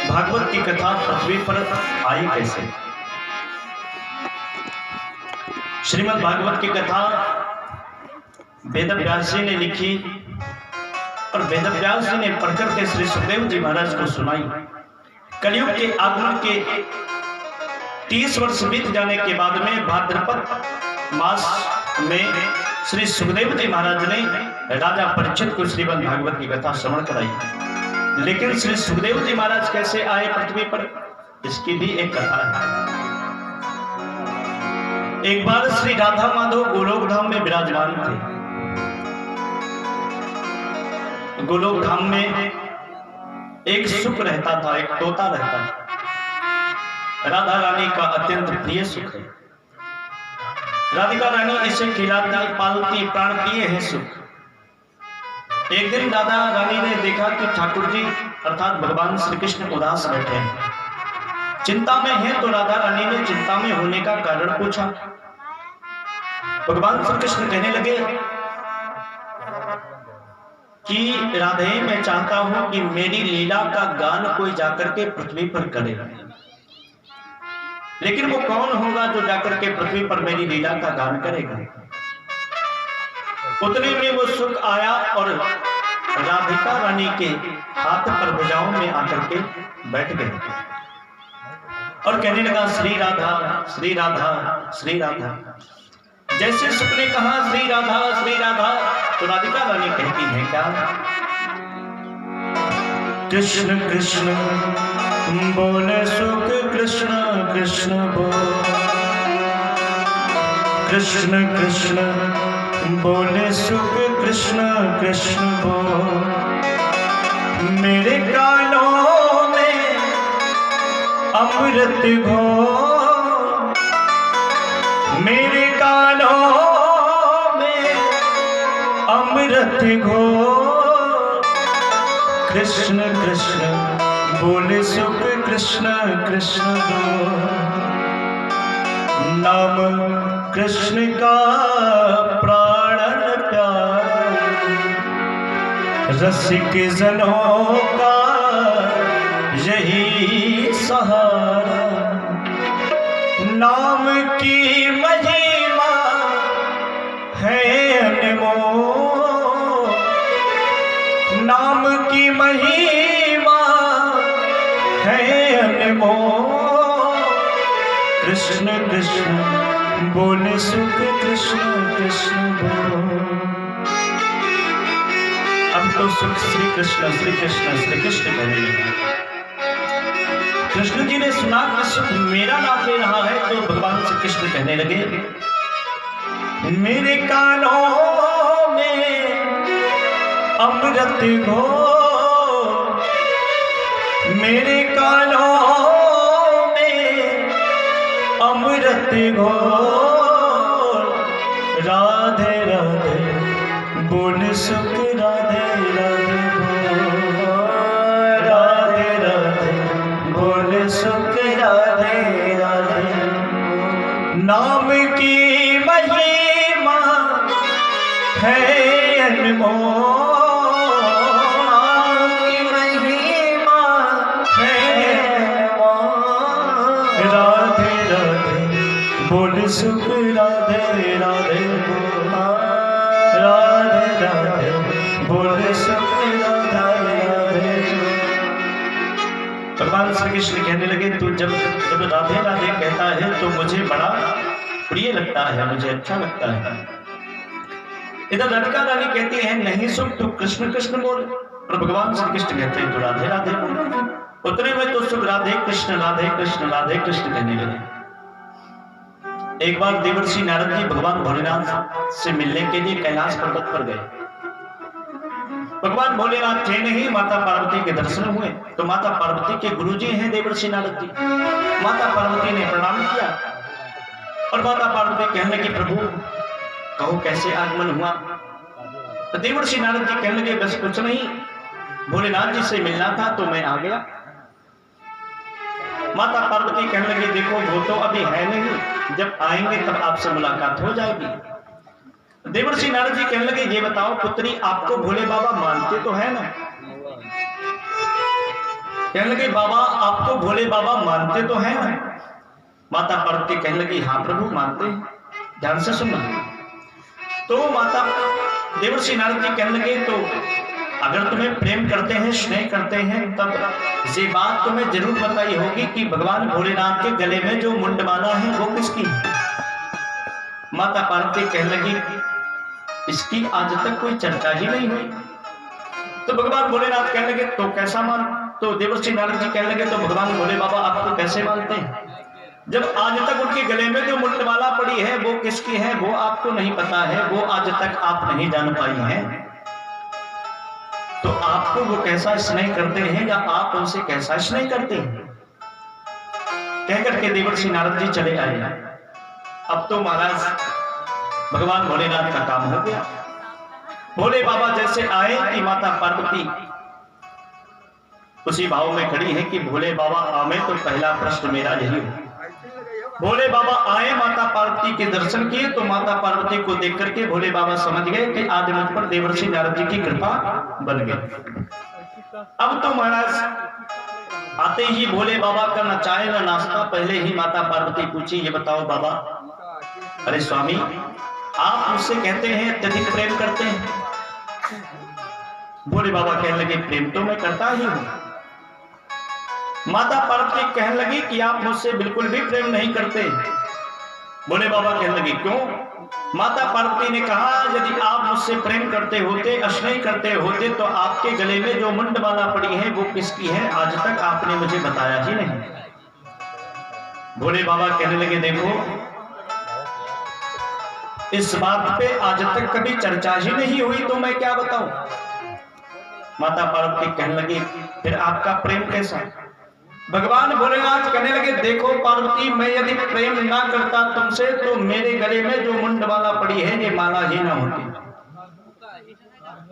भागवत की कथा पृथ्वी पर आई कैसे। श्रीमद् भागवत की कथा वेदव्यास जी ने लिखी और वेदव्यास जी ने पढ़कर के श्री सुखदेव जी महाराज को सुनाई। कलयुग के आगमन के 30 वर्ष बीत जाने के बाद में भाद्रपद मास में श्री सुखदेव जी महाराज ने राजा परीक्षित को श्रीमद् भागवत की कथा श्रवण कराई। लेकिन श्री सुखदेव जी महाराज कैसे आए पृथ्वी पर, इसकी भी एक कथा है। एक बार श्री राधा माधव गोलोक धाम में विराजमान थे। गोलोक धाम में एक सुख रहता था, एक तोता रहता था। राधा रानी का अत्यंत प्रिय सुख है। राधिका रानी इसे खिलाती पालती प्राणप्रिय है सुख। एक दिन राधा रानी ने देखा कि ठाकुर जी अर्थात भगवान श्री कृष्ण उदास बैठे हैं, चिंता में हैं। तो राधा रानी ने चिंता में होने का कारण पूछा। भगवान श्री कृष्ण कहने लगे कि राधे, मैं चाहता हूं कि मेरी लीला का गान कोई जाकर के पृथ्वी पर करे, लेकिन वो कौन होगा जो जाकर के पृथ्वी पर मेरी लीला का गान करेगा। उतने में वो सुख आया और राधिका रानी के हाथ पर भुजाओं में आकर के बैठ गए और कहने लगा श्री राधा श्री राधा श्री राधा। जैसे सुख ने कहा श्री राधा श्री राधा, तो राधिका रानी कहती है क्या, कृष्ण कृष्ण बोले सुख, कृष्ण कृष्ण बोल, कृष्ण कृष्ण बोले सुख, कृष्ण कृष्ण बोल। मेरे कानों में अमृत घोल, मेरे कानों में अमृत घोल। कृष्ण कृष्ण बोले सुख, कृष्ण कृष्ण बोल। नाम कृष्ण का प्राणन प्यार, रसिक जनों का यही सहारा। नाम की महिमा है अनमोल, नाम की महिमा है अनमोल। कृष्ण कृष्ण बोले सुख, कृष्ण कृष्ण बोल। अब तो सुख श्री कृष्ण श्री कृष्ण श्री कृष्ण कहने लगे। कृष्ण जी ने सुना कि सुख मेरा नाम ले रहा है, तो भगवान श्री कृष्ण कहने लगे, मेरे कानों में अमृत घोल, मेरे कानों अमृत घोल। राधे राधे बोल सुख, राधे राधे बोल, राधे राधे बोल सुख, राधे राधे। नाम की महिमा है अनमोल, नाम की महिमा है अनमोल। राधे बोल सुख, राधे राधे बोल, राधे राधे बोल सुख, राधे राधे। भगवान श्री कृष्ण कहने लगे, तू जब राधे राधे कहता है तो मुझे बड़ा प्रिय लगता है, मुझे अच्छा लगता है। इधर राधिका रानी कहती है नहीं सुख तू कृष्ण कृष्ण बोल, और भगवान श्री कृष्ण कहते हैं तू राधे राधे बोल। उतने में तो सुख राधे कृष्ण राधे कृष्ण राधे कृष्ण कहने लगे। एक बार देवर्षि नारद जी भगवान भोलेनाथ से मिलने के लिए कैलाश पर्वत पर गए। भगवान भोलेनाथ थे नहीं, माता पार्वती के दर्शन हुए। तो माता पार्वती के गुरुजी हैं देवर्षि नारद जी। माता पार्वती ने प्रणाम किया और माता पार्वती कहने लगी, प्रभु कहो कैसे आगमन हुआ। तो देवर्षि नारद जी कहने लगे, बस कुछ नहीं, भोलेनाथ जी से मिलना था तो मैं आ गया। माता पार्वती कहने लगी, देखो वो तो अभी है नहीं, जब आएंगे तब आपसे मुलाकात हो जाएगी। देवर्षि नारद जी कहने लगे, ये बताओ पुत्री, आपको भोले बाबा मानते तो है ना? कहने लगे बाबा आप तो भोले बाबा मानते तो हैं ना? माता पार्वती कहने लगी हाँ प्रभु मानते हैं, ध्यान से सुनना। तो माता देवर्षि नारद जी कहने लगे तो अगर तुम्हें प्रेम करते हैं, स्नेह करते हैं, तब ये बात तुम्हें जरूर बताई होगी कि भगवान भोलेनाथ के गले में जो मुंडमाला है वो किसकी है? माता पार्वती कहने लगी इसकी आज तक कोई चर्चा ही नहीं हुई। तो भगवान भोलेनाथ कहने लगे तो कैसा मान? तो देवर्षि नारद जी कहने लगे तो भगवान भोले बाबा आपको कैसे मानते हैं जब आज तक उनके गले में जो मुंडमाला पड़ी है वो किसकी है वो आपको नहीं पता है, वो आज तक आप नहीं जान पाई हैं। तो आपको वो कैसा स्नेह करते हैं या आप उनसे कैसा स्नेह करते हैं? कहकर के देवर्षि नारद जी चले आए। अब तो महाराज भगवान भोलेनाथ का काम हो गया। भोले बाबा जैसे आए कि माता पार्वती उसी भाव में खड़ी है कि भोले बाबा आवे तो पहला प्रश्न मेरा यही हो। भोले बाबा आए, माता पार्वती के दर्शन किए तो माता पार्वती को देख करके भोले बाबा समझ गए कि आज मुझ पर देवर्षि नारद जी की कृपा बन गई। अब तो महाराज आते ही भोले बाबा का न चाय न नाश्ता, पहले ही माता पार्वती पूछी ये बताओ बाबा, अरे स्वामी आप मुझसे कहते हैं अत्यधिक प्रेम करते हैं। भोले बाबा कहने लगे प्रेम तो मैं करता ही हूं। माता पार्वती कहने लगी कि आप मुझसे बिल्कुल भी प्रेम नहीं करते। भोले बाबा कहने लगे क्यों? माता पार्वती ने कहा यदि आप मुझसे प्रेम करते होते, स्नेह करते होते तो आपके गले में जो मुंडमाला पड़ी है वो किसकी है आज तक आपने मुझे बताया ही नहीं। भोले बाबा कहने लगे देखो इस बात पे आज तक कभी चर्चा ही नहीं हुई तो मैं क्या बताऊं। माता पार्वती कहने लगी फिर आपका प्रेम कैसा? भगवान भोलेनाथ कहने लगे देखो पार्वती मैं यदि प्रेम ना करता तुमसे तो मेरे गले में जो मुंडमाला पड़ी है ये माला ही ना होती।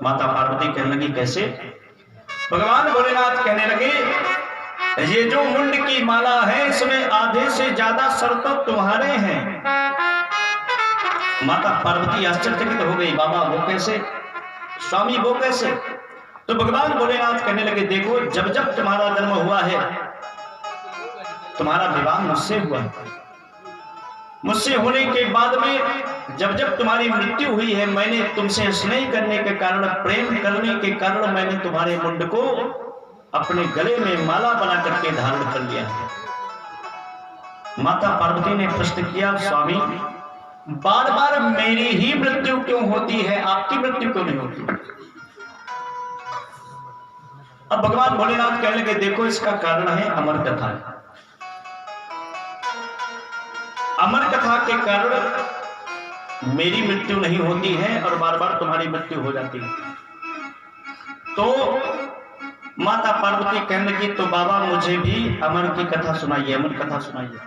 माता पार्वती कहने लगी कैसे? भगवान भोलेनाथ कहने लगे ये जो मुंड की माला है इसमें आधे से ज्यादा सर तो तुम्हारे हैं। माता पार्वती आश्चर्यचकित हो गई, बाबा वो कैसे? स्वामी वो कैसे? तो भगवान भोलेनाथ कहने लगे देखो जब जब तुम्हारा जन्म हुआ है तुम्हारा विवाह मुझसे हुआ, मुझसे होने के बाद में जब जब तुम्हारी मृत्यु हुई है मैंने तुमसे स्नेह करने के कारण, प्रेम करने के कारण मैंने तुम्हारे मुंड को अपने गले में माला बना करके धारण कर लिया है। माता पार्वती ने प्रश्न किया स्वामी बार बार मेरी ही मृत्यु क्यों होती है, आपकी मृत्यु क्यों नहीं होती? अब भगवान भोलेनाथ कहने लगे देखो इसका कारण है अमर कथा। अमर कथा के कारण मेरी मृत्यु नहीं होती है और बार बार तुम्हारी मृत्यु हो जाती है। तो माता पार्वती कहने लगी तो बाबा मुझे भी अमर की कथा सुनाइए, अमर कथा सुनाइए।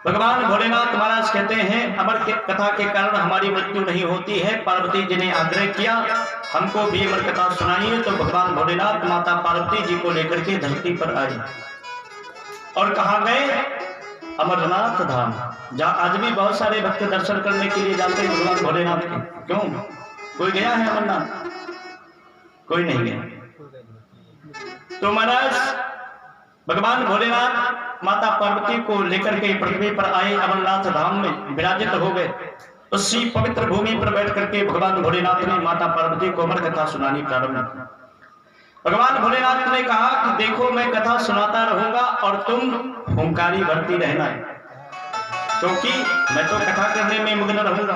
भगवान भोलेनाथ महाराज कहते हैं अमर के कथा के कारण हमारी मृत्यु नहीं होती है। पार्वती जी ने आग्रह किया हमको भी अमर कथा सुनाइए। तो भगवान भोलेनाथ माता पार्वती जी को लेकर के धरती पर आए और कहा गए अमरनाथ धाम, जहाँ आज भी बहुत सारे भक्त दर्शन करने के लिए जाते हैं भगवान भोलेनाथ के। क्यों? कोई गया है अमरनाथ? कोई नहीं गया। तो महाराज भगवान भोलेनाथ माता पार्वती को लेकर के पृथ्वी पर आए, अमरनाथ धाम में विराजित हो गए। उसी पवित्र भूमि पर बैठ करके भगवान भोलेनाथ ने माता पार्वती को अमर कथा सुनानी प्रारंभ की। भगवान भोलेनाथ ने कहा कि देखो मैं कथा सुनाता रहूंगा और तुम हुंकारी भरती रहना है, क्योंकि मैं तो कथा करने में मग्न रहूंगा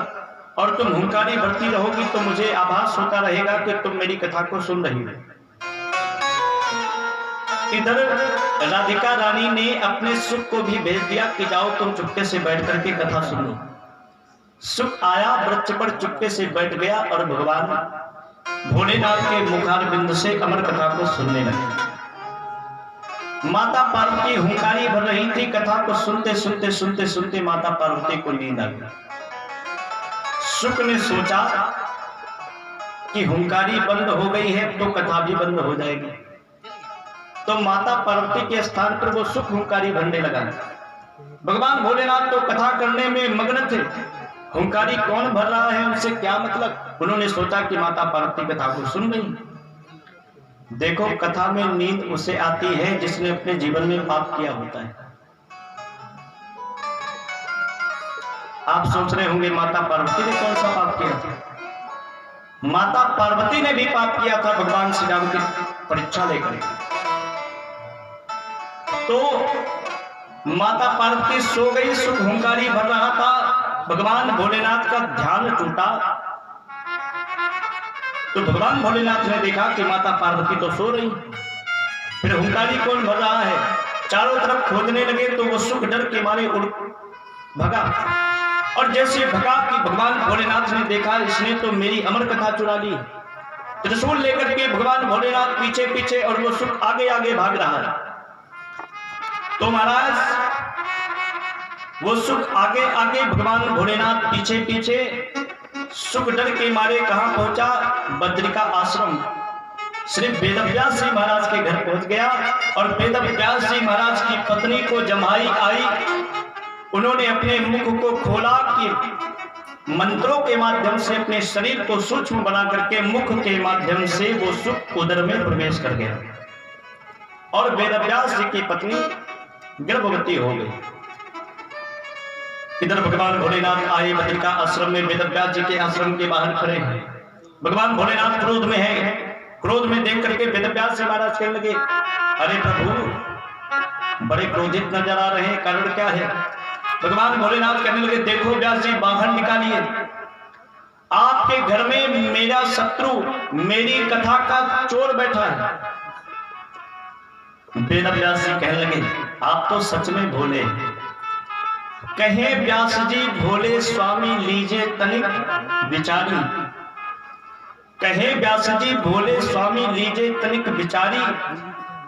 और तुम हुंकारी भरती रहोगी तो मुझे आभास होता रहेगा कि तुम मेरी कथा को सुन रही हो। इधर राधिका रानी ने अपने सुख को भी भेज दिया कि जाओ तुम चुपके से बैठ करके कथा सुन लो। सुख आया, वृक्ष पर चुपके से बैठ गया और भगवान भोलेनाथ के मुखारबिंद से अमर कथा को सुनने लगे। माता पार्वती हुंकारी भर रही थी, कथा को सुनते सुनते सुनते सुनते माता पार्वती को नींद आ गई। सुख ने सोचा कि हुंकारी बंद हो गई है तो कथा भी बंद हो जाएगी, तो माता पार्वती के स्थान पर वो सुख हुंकारी भरने लगा। भगवान भोलेनाथ तो कथा करने में मग्न थे, हुंकारी कौन भर रहा है उनसे क्या मतलब। उन्होंने सोचा कि माता पार्वती कथा को सुन रही। देखो, कथा में नींद उसे आती है जिसने अपने जीवन में पाप किया होता है। आप सोच रहे होंगे माता पार्वती ने कौन सा पाप किया था? माता पार्वती ने भी पाप किया था भगवान श्री राम की परीक्षा लेकर। तो माता पार्वती सो गई, सुख हुंकारी भर रहा था, भगवान भोलेनाथ का ध्यान टूटा। तो भगवान भोलेनाथ ने देखा कि माता पार्वती तो सो रही, फिर हुंकारी कौन भर रहा है। चारों तरफ खोजने लगे तो वो सुख डर के मारे उड़ भगा, और जैसे भगा कि भगवान भोलेनाथ ने देखा इसने तो मेरी अमर कथा चुरा ली। त्रिशूल लेकर के भगवान भोलेनाथ पीछे पीछे और वो सुख आगे आगे भाग रहा है। तो महाराज वो सुख आगे आगे, भगवान भोलेनाथ पीछे पीछे, सुख डर के मारे कहां पहुंचा? बद्रिका आश्रम। श्री वेदव्यास जी महाराज के घर पहुंच गया, और वेदव्यास जी महाराज की पत्नी को जमाई आई। उन्होंने अपने मुख को खोला कि मंत्रों के माध्यम से अपने शरीर को सूक्ष्म बना करके मुख के माध्यम से वो सुख उदर में प्रवेश कर गया, और वेदव्यास जी की पत्नी गर्भवती हो गई। इधर भगवान भोलेनाथ आए बद्रिका आश्रम में, वेदव्यास जी के आश्रम के बाहर खड़े हैं। भगवान भोलेनाथ क्रोध में है। क्रोध में देख करके वेदव्यास जी महाराज कहने लगे, अरे प्रभु बड़े क्रोधित नजर आ रहे हैं, कारण क्या है? भगवान भोलेनाथ कहने लगे, देखो व्यास जी, बाहर निकालिए, आपके घर में मेरा शत्रु, मेरी कथा का चोर बैठा है। वेदव्यास जी कहने लगे, आप तो सच में भोले। कहे व्यास जी भोले स्वामी लीजे तनिक विचारी। कहे व्यास जी भोले स्वामी लीजे तनिक विचारी।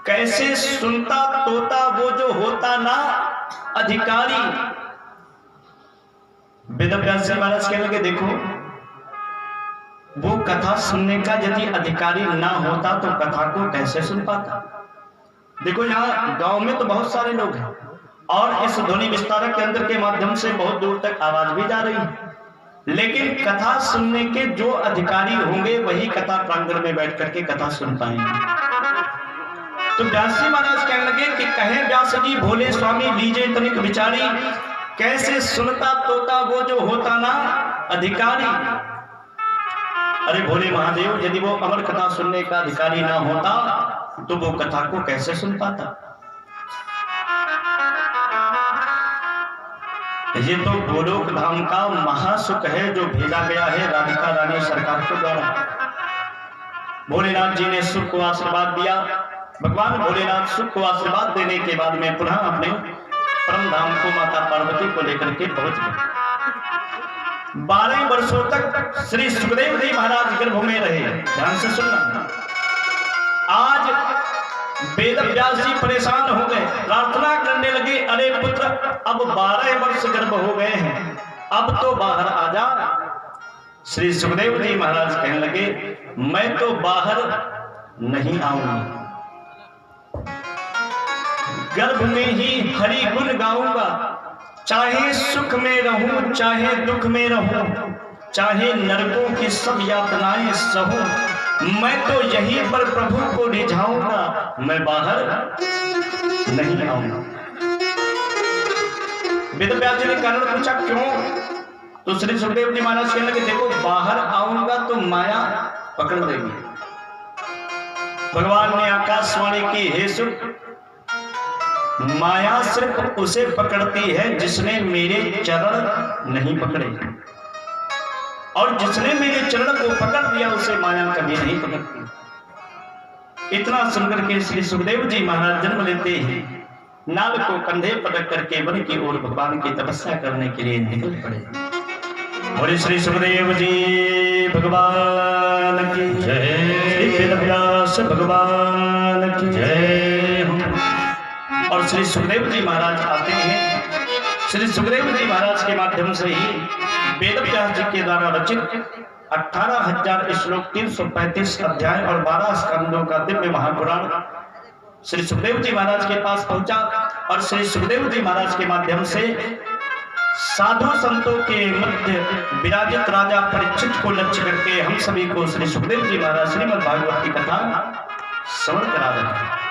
कैसे सुनता तोता वो जो होता ना अधिकारी। वेदव्यास जी महाराज कहने लगे, देखो वो कथा सुनने का यदि अधिकारी ना होता तो कथा को कैसे सुन पाता। देखो यहाँ गांव में तो बहुत सारे लोग हैं, और इस ध्वनि विस्तारक के अंदर के माध्यम से बहुत दूर तक आवाज भी जा रही है, लेकिन कथा सुनने के जो अधिकारी होंगे वही कथा प्रांगण में बैठ करके कथा सुन पाएंगे। तो व्यास जी महाराज कहने लगे कि कहे व्यास जी भोले स्वामी लीजे तनिक विचारी। कैसे सुनता तोता वो जो होता ना अधिकारी। अरे भोले महादेव, यदि वो अमर कथा सुनने का अधिकारी ना होता तो वो कथा को कैसे सुन पाता। ये तो गोलोक धाम का महासुख है जो भेजा गया है राधिका रानी सरकार के द्वारा। भोलेनाथ जी ने सुख को आशीर्वाद दिया। भगवान भोलेनाथ सुख को आशीर्वाद देने के बाद में पुनः अपने परम धाम को माता पार्वती को लेकर के पहुंच गए। 12 वर्षों तक श्री सुखदेव जी महाराज गर्भ में रहे। ध्यान से सुनना। आज वेदव्यास जी परेशान हो गए, प्रार्थना करने लगे, अरे पुत्र अब 12 वर्ष गर्भ हो गए हैं, अब तो बाहर आ जा। श्री सुखदेव जी महाराज कहने लगे, मैं तो बाहर नहीं आऊंगा, गर्भ में ही हरि गुण गाऊंगा। चाहे सुख में रहूं चाहे दुख में रहूं, चाहे नरकों की सब यातनाएं सहूं, मैं तो यहीं पर प्रभु को रिझाऊंगा, मैं बाहर नहीं आऊंगा। वेदव्यास जी ने कारण पूछा क्यों? तो श्री सुखदेव जी महाराज कहने लगे, देखो बाहर आऊंगा तो माया पकड़ लेगी। भगवान ने आकाशवाणी की, हे सुख, माया सिर्फ उसे पकड़ती है जिसने मेरे चरण नहीं पकड़े, और जिसने मेरे चरण को पकड़ दिया उसे माया कभी नहीं पकड़ती। इतना सुनकर के श्री सुखदेव जी महाराज जन्म लेते ही नाल को कंधे पर रख करके वन की ओर भगवान की तपस्या करने के लिए निकल पड़े। और श्री सुखदेव जी भगवान की जय, वेदव्यास भगवान की जय। और श्री सुखदेव जी महाराज आते हैं। श्री सुखदेव जी महाराज के माध्यम से ही वेदव्यास जी के द्वारा रचित 18,000 श्लोक, 335 अध्याय और 12 स्कंदों का दिव्य महापुराण श्री सुखदेव जी महाराज के पास पहुंचा। और श्री सुखदेव जी महाराज के माध्यम से साधु संतों के मध्य विराजित राजा परीक्षित को लक्ष्य करके हम सभी को श्री सुखदेव जी महाराज श्रीमद् भागवत की कथा श्रवण करा रहे हैं।